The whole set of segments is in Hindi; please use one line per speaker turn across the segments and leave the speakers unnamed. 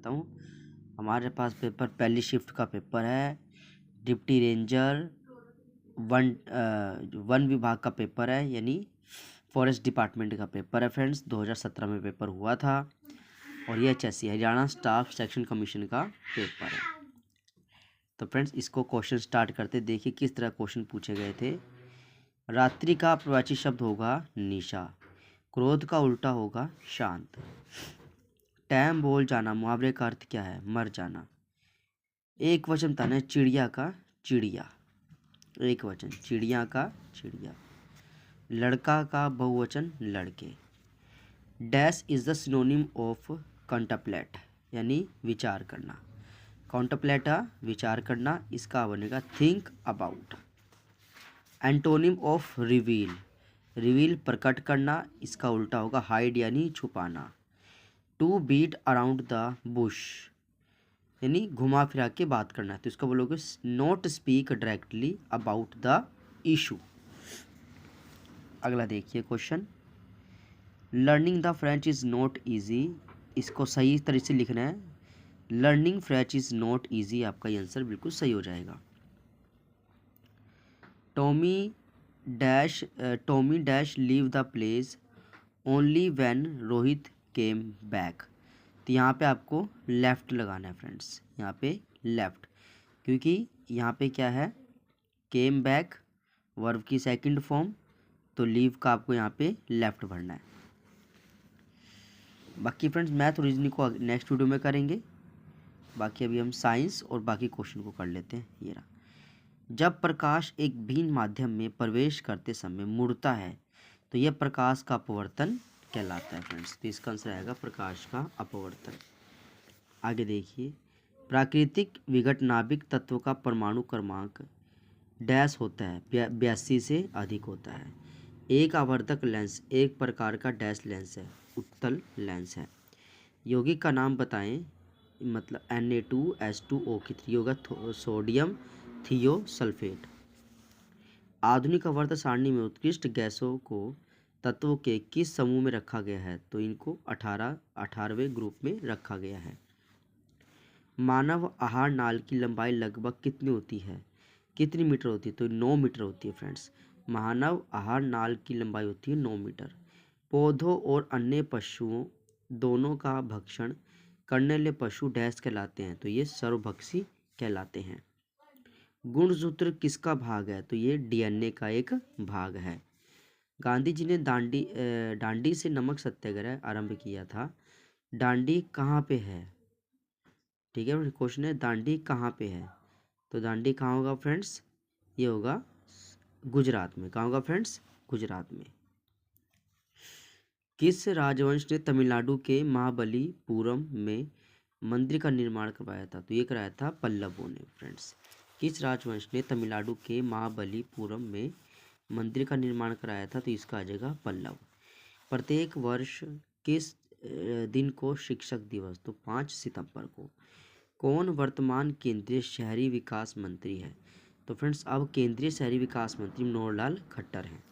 बताता हूँ। हमारे पास पेपर पहली शिफ्ट का पेपर है, डिप्टी रेंजर वन विभाग का पेपर है, यानी फॉरेस्ट डिपार्टमेंट का पेपर है फ्रेंड्स। 2017 में पेपर हुआ था। और ये HSC Haryana staff selection commission का पेपर है। तो फ्रेंड्स इसको क्वेश्चन स्टार्ट करते, देखिए किस तरह क्वेश्चन पूछे गए थे। रात्रि का प्रवाची शब्द होगा निशा, क्रोध का उल्टा होगा शांत, टैम बोल जाना मुहावरे का अर्थ क्या है, मर जाना। एक वचन बताना है चिड़िया का चिड़िया, एक वचन चिड़िया का चिड़िया। लड़का का बहुवचन लड़के। Dash is the synonym of contemplate, यानी विचार करना। कॉन्टम्पलेटा विचार करना, इसका बनेगा think about. Antonym of reveal, reveal प्रकट करना, इसका उल्टा होगा हाइड यानी छुपाना। To beat around the bush, यानी घुमा फिरा के बात करना है, तो इसका बोलोगे not speak directly about the issue. अगला देखिए question, learning the French is not easy, इसको सही तरीके से लिखना है। Learning French is not easy, आपका ये आंसर बिल्कुल सही हो जाएगा। Tommy dash leave the place only when Rohit came back. तो यहाँ पे आपको लेफ़्ट लगाना है फ्रेंड्स, यहाँ पे लेफ़्ट, क्योंकि यहाँ पे क्या है, केम बैक वर्ब की सेकंड फॉर्म, तो लीव का आपको यहाँ पे लेफ़्ट भरना है। बाकी फ्रेंड्स मैथ और रीजनिंग को नेक्स्ट वीडियो में करेंगे। बाकी अभी हम साइंस और बाकी क्वेश्चन को कर लेते हैं। ये रहा, जब प्रकाश एक भिन्न माध्यम में प्रवेश करते समय मुड़ता है तो यह प्रकाश का अपवर्तन कहलाता है फ्रेंड्स। तो इसका आंसर आएगा प्रकाश का अपवर्तन। आगे देखिए, प्राकृतिक विघट नाभिक तत्व का परमाणु क्रमांक डैश होता है, 82 से अधिक होता है। एक आवर्धक लेंस एक प्रकार का डैश लेंस है, उत्तल लेंस है। यौगिक का नाम बताएं, मतलब Na2H2O की होगा सोडियम थियोसल्फेट। आधुनिक आवर्त सारणी में उत्कृष्ट गैसों को तत्वों के किस समूह में रखा गया है, तो इनको 18वें ग्रुप में रखा गया है। मानव आहार नाल की लंबाई लगभग कितनी होती है, कितनी मीटर होती है, तो 9 मीटर होती है फ्रेंड्स। मानव आहार नाल की लंबाई होती है 9 मीटर। पौधों और अन्य पशुओं दोनों का भक्षण करने वाले पशु डैश कहलाते हैं, तो ये सर्वभक्षी कहलाते हैं। गुणसूत्र किसका भाग है, तो ये DNA का एक भाग है। गांधी जी ने दांडी से नमक सत्याग्रह आरंभ किया था। दांडी कहाँ पे है, ठीक है, क्वेश्चन है दांडी कहाँ पे है, तो दांडी कहाँ होगा फ्रेंड्स, ये होगा गुजरात में। कहाँ होगा फ्रेंड्स, गुजरात में। किस राजवंश ने तमिलनाडु के महाबलीपुरम में मंदिर का निर्माण करवाया था, तो ये कराया था पल्लवों ने फ्रेंड्स। किस राजवंश ने तमिलनाडु के महाबलीपुरम में मंदिर का निर्माण कराया था, तो इसका आ जाएगा पल्लव। प्रत्येक वर्ष किस दिन को शिक्षक दिवस, तो 5 सितंबर को। कौन वर्तमान केंद्रीय शहरी विकास मंत्री है, तो फ्रेंड्स अब केंद्रीय शहरी विकास मंत्री मनोहर लाल खट्टर हैं।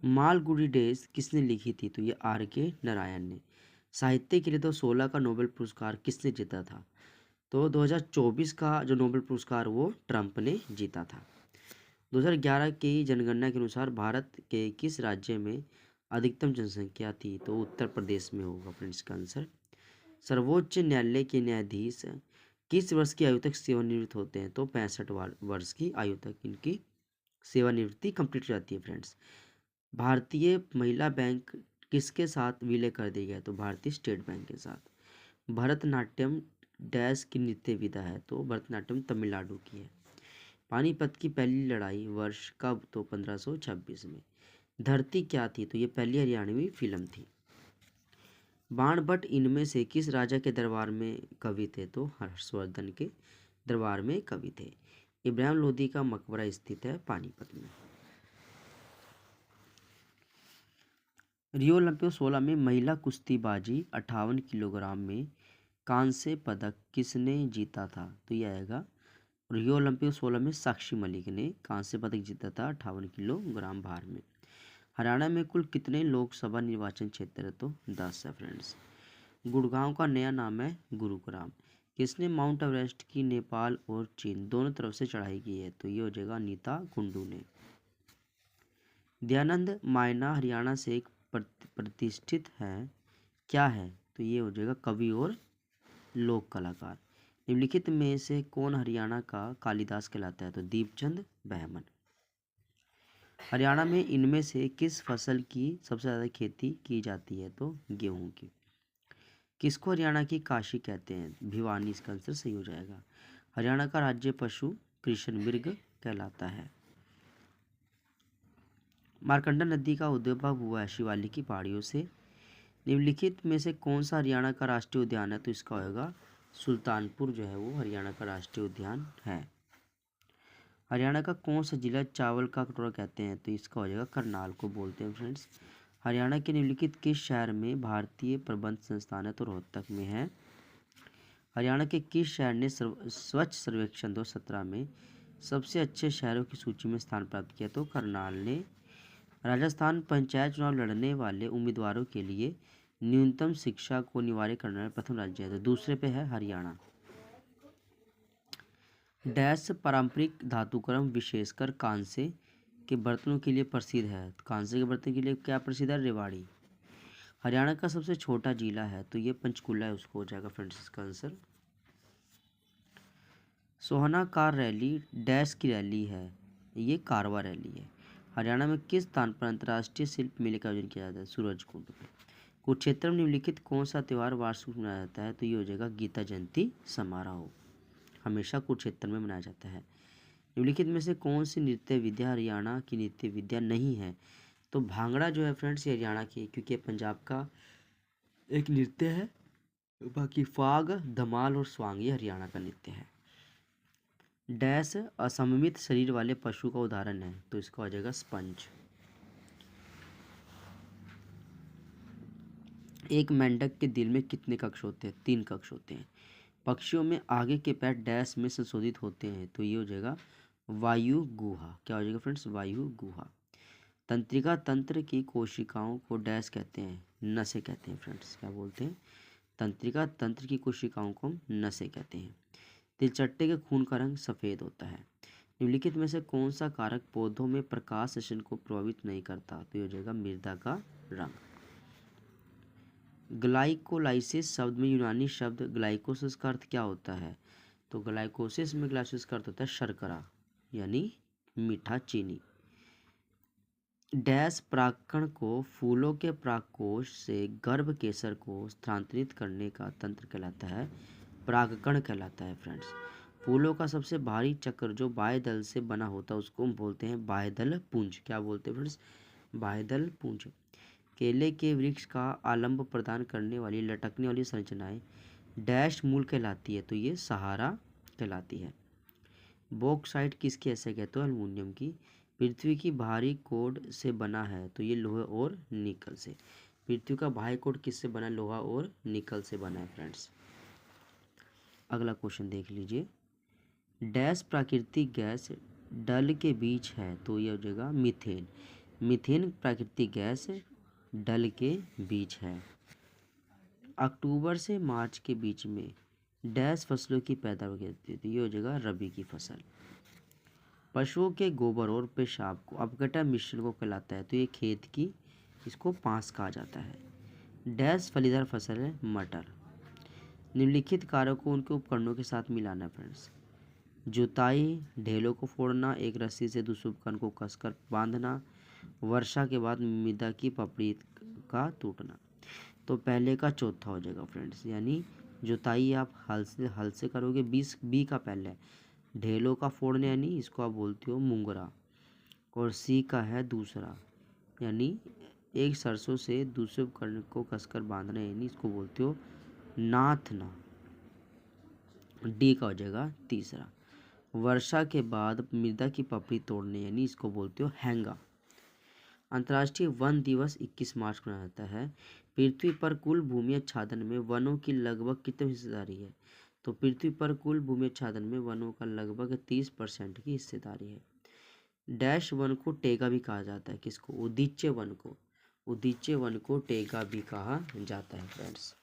मालगुडी डेज किसने लिखी थी, तो ये R.K. नारायण ने। साहित्य के लिए तो 16 का नोबेल पुरस्कार किसने जीता था, तो 2024 का जो नोबेल पुरस्कार वो ट्रंप ने जीता था। 2011 की जनगणना के अनुसार भारत के किस राज्य में अधिकतम जनसंख्या थी, तो उत्तर प्रदेश में होगा फ्रेंड्स का आंसर। सर्वोच्च न्यायालय के न्यायाधीश किस वर्ष की आयु तक सेवानिवृत्त होते हैं, तो 65 वर्ष की आयु तक इनकी सेवानिवृत्ति कंप्लीट हो जाती है फ्रेंड्स। भारतीय महिला बैंक किसके साथ विलय कर दिया गया, तो भारतीय स्टेट बैंक के साथ। भरतनाट्यम डैश की नृत्य विधा है, तो भरतनाट्यम तमिलनाडु की है। पानीपत की पहली लड़ाई वर्ष कब, तो 1526 में। धरती क्या थी, तो ये पहली हरियाणवी फिल्म थी। बाणभट्ट इनमें से किस राजा के दरबार में कवि थे, तो हर्षवर्धन के दरबार में कवि थे। इब्राहिम लोदी का मकबरा स्थित है पानीपत में। रियो ओलंपिक 16 में महिला कुश्तीबाजी 58 किलोग्राम में कांस्य पदक किसने जीता था, तो यह आएगा रियो ओलंपिक 16 में साक्षी मलिक ने कांस्य पदक जीता था 58 किलोग्राम भार में। हरियाणा में कुल कितने लोकसभा निर्वाचन क्षेत्र है? तो 10 है फ्रेंड्स। गुड़गांव का नया नाम है गुरुग्राम। किसने माउंट एवरेस्ट की नेपाल और चीन दोनों तरफ से चढ़ाई की है? तो ये हो जाएगा अनीता कुंडू ने। दयानंद मायना हरियाणा से एक प्रतिष्ठित है, क्या है? तो ये हो जाएगा कवि और लोक कलाकार। निम्नलिखित में से कौन हरियाणा का कालिदास कहलाता है? तो दीपचंद बहमन। हरियाणा में इनमें से किस फसल की सबसे ज़्यादा खेती की जाती है? तो गेहूं की। किसको हरियाणा की काशी कहते हैं? भिवानी इसका आंसर सही हो जाएगा। हरियाणा का राज्य पशु कृष्ण मृग कहलाता है। मार्कंडा नदी का उद्भव हुआ है शिवालिक की पहाड़ियों से। निम्नलिखित में से कौन सा हरियाणा का राष्ट्रीय उद्यान है? तो इसका होगा सुल्तानपुर जो है वो हरियाणा का राष्ट्रीय उद्यान है। हरियाणा का कौन सा जिला चावल का कटोरा कहते हैं? तो इसका हो जाएगा करनाल को बोलते हैं फ्रेंड्स। हरियाणा के निम्नलिखित किस शहर में भारतीय प्रबंध संस्थान है? तो रोहतक में है। हरियाणा के किस शहर ने स्वच्छ सर्वेक्षण 2017 में सबसे अच्छे शहरों की सूची में स्थान प्राप्त किया? तो करनाल ने। राजस्थान पंचायत चुनाव लड़ने वाले उम्मीदवारों के लिए न्यूनतम शिक्षा को अनिवार्य करने वाला प्रथम राज्य है? तो दूसरे पे है हरियाणा। डैश पारंपरिक धातुकर्म विशेषकर कांसे के बर्तनों के लिए प्रसिद्ध है? कांसे के बर्तन के लिए क्या प्रसिद्ध है? रेवाड़ी। हरियाणा का सबसे छोटा जिला है? तो ये पंचकुला है, उसको हो जाएगा फ्रेंड्स इसका आंसर। सोहना कार रैली डैश की रैली है? ये कारवा रैली है। हरियाणा में किस स्थान पर अंतर्राष्ट्रीय शिल्प मेले का आयोजन किया जाता है? सूरजकुंड पे। कुरुक्षेत्र में निम्नलिखित कौन सा त्यौहार वार्षिक मनाया जाता है? तो ये हो जाएगा गीता जयंती समारोह, हमेशा कुरुक्षेत्र में मनाया जाता है। निम्नलिखित में से कौन सी नृत्य विद्या हरियाणा की नृत्य विद्या नहीं है? तो भांगड़ा जो है फ्रेंड्स ये हरियाणा की, क्योंकि पंजाब का एक नृत्य है। बाकी फाग, धमाल और स्वांग ये हरियाणा का नृत्य है। डैश असममित शरीर वाले पशु का उदाहरण है? तो इसका हो जाएगा स्पंज। एक मेंढक के दिल में कितने कक्ष होते हैं? 3 कक्ष होते हैं। पक्षियों में आगे के पैर डैश में संशोधित होते हैं? तो ये हो जाएगा वायु गुहा। क्या हो जाएगा फ्रेंड्स? वायु गुहा। तंत्रिका तंत्र की कोशिकाओं को डैश कहते हैं? नसें कहते हैं फ्रेंड्स। क्या बोलते हैं? तंत्रिका तंत्र की कोशिकाओं को नसें कहते हैं। तिलचट्टे के खून का रंग सफ़ेद होता है। निम्नलिखित में से कौन सा कारक पौधों में प्रकाश संश्लेषण को प्रभावित नहीं करता? तो ये हो जाएगा मृदा का रंग। ग्लाइकोलाइसिस शब्द में यूनानी शब्द ग्लाइकोसिस का अर्थ क्या होता है? तो ग्लाइकोसिस में ग्लाइकोसिस का अर्थ होता है शर्करा यानी मीठा चीनी। डैश परागकण को फूलों के परागकोश से गर्भ केसर को स्थानांतरित करने का तंत्र कहलाता है? परागकण कहलाता है फ्रेंड्स। फूलों का सबसे भारी चक्र जो बाह्यदल से बना होता है उसको हम बोलते हैं बाह्यदल पुंज। क्या बोलते हैं फ्रेंड्स? बाह्यदल पुंज। केले के वृक्ष का आलंब प्रदान करने वाली लटकने वाली संरचनाएं डैश मूल कहलाती है? तो ये सहारा कहलाती है। बॉक्साइट किसकी हैसियत है? तो एल्युमिनियम की। पृथ्वी की बाहरी कोड से बना है? तो ये लोहे और निकल से। पृथ्वी का बाहरी कोड किससे बना है? लोहा और निकल से बना है फ्रेंड्स। अगला क्वेश्चन देख लीजिए। डैश प्राकृतिक गैस डल के बीच है? तो ये हो जाएगा मीथेन। मीथेन प्राकृतिक गैस डल के बीच है। अक्टूबर से मार्च के बीच में डैश फसलों की पैदावार होती है? तो ये हो जाएगा रबी की फसल। पशुओं के गोबर और पेशाब को अपघटन मिश्रण को कहलाता है? तो ये खेत की, इसको पांस कहा जाता है। डैश फलीदार फसल है? मटर। निम्नलिखित कार्यों को उनके उपकरणों के साथ मिलाना फ्रेंड्स। जुताई, ढेलों को फोड़ना, एक रस्सी से दूसरे उपकरण को कसकर बांधना, वर्षा के बाद मृदा की पपड़ी का टूटना। तो पहले का चौथा हो जाएगा फ्रेंड्स, यानी जुताई आप हल से करोगे। बी का पहले। ढेलों का फोड़ने यानी इसको आप बोलते हो मुंगरा। और सी का है दूसरा, यानी एक सरसों से दूसरे उपकरण को कसकर बांधना यानी इसको बोलते हो नाथना। डी का हो जाएगा तीसरा। वर्षा के बाद मृदा की पपड़ी तोड़ने यानी इसको बोलते हो हैंगा। अंतर्राष्ट्रीय वन दिवस 21 मार्च को मनाया जाता है। पृथ्वी पर कुल भूमि आच्छादन में वनों की लगभग कितनी हिस्सेदारी है? तो पृथ्वी पर कुल भूमि आच्छादन में वनों का लगभग 30% की हिस्सेदारी है। डैश वन को टेगा भी कहा जाता है। किसको? उदीच्य वन को। उदीच्य वन को टेगा भी कहा जाता है फ्रेंड्स।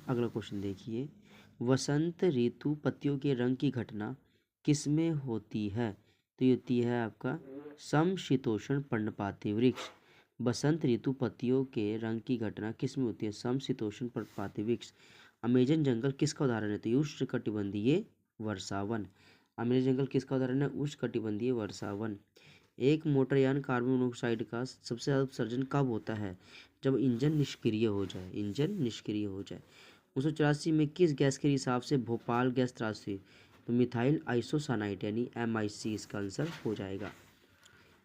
अगला क्वेश्चन देखिए, वसंत ऋतु पत्तियों के रंग की घटना किसमें होती है? तो ये होती है आपका समशीतोष्ण पर्णपाती वृक्ष। बसंत ऋतु पत्तियों के रंग की घटना किसमें होती है? समशीतोष्ण पर्णपाती वृक्ष। अमेजन जंगल किसका उदाहरण है? तो ये उष्णकटिबंधीय वर्षावन। अमेजन जंगल किसका उदाहरण है? उष्णकटिबंधीय वर्षावन। एक मोटरयान कार्बन मोनोऑक्साइड का सबसे ज़्यादा उत्सर्जन कब होता है? जब इंजन निष्क्रिय हो जाए। इंजन निष्क्रिय हो जाए। 1984 में किस गैस के रिसाव से भोपाल गैस त्रासदी हुई? तो मिथाइल आइसोसानाइट यानी MIC इसका आंसर हो जाएगा।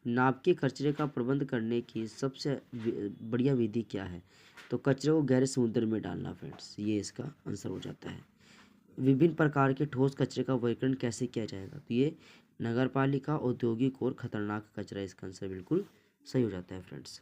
नाभिकीय कचरे का प्रबंध करने की सबसे बढ़िया विधि क्या है? तो कचरे को गहरे समुद्र में डालना फ्रेंड्स, ये इसका आंसर हो जाता है। विभिन्न प्रकार के ठोस कचरे का वर्गीकरण कैसे किया जाएगा? तो ये नगरपालिका, औद्योगिक और खतरनाक कचरा, इसका आंसर बिल्कुल सही हो जाता है फ्रेंड्स।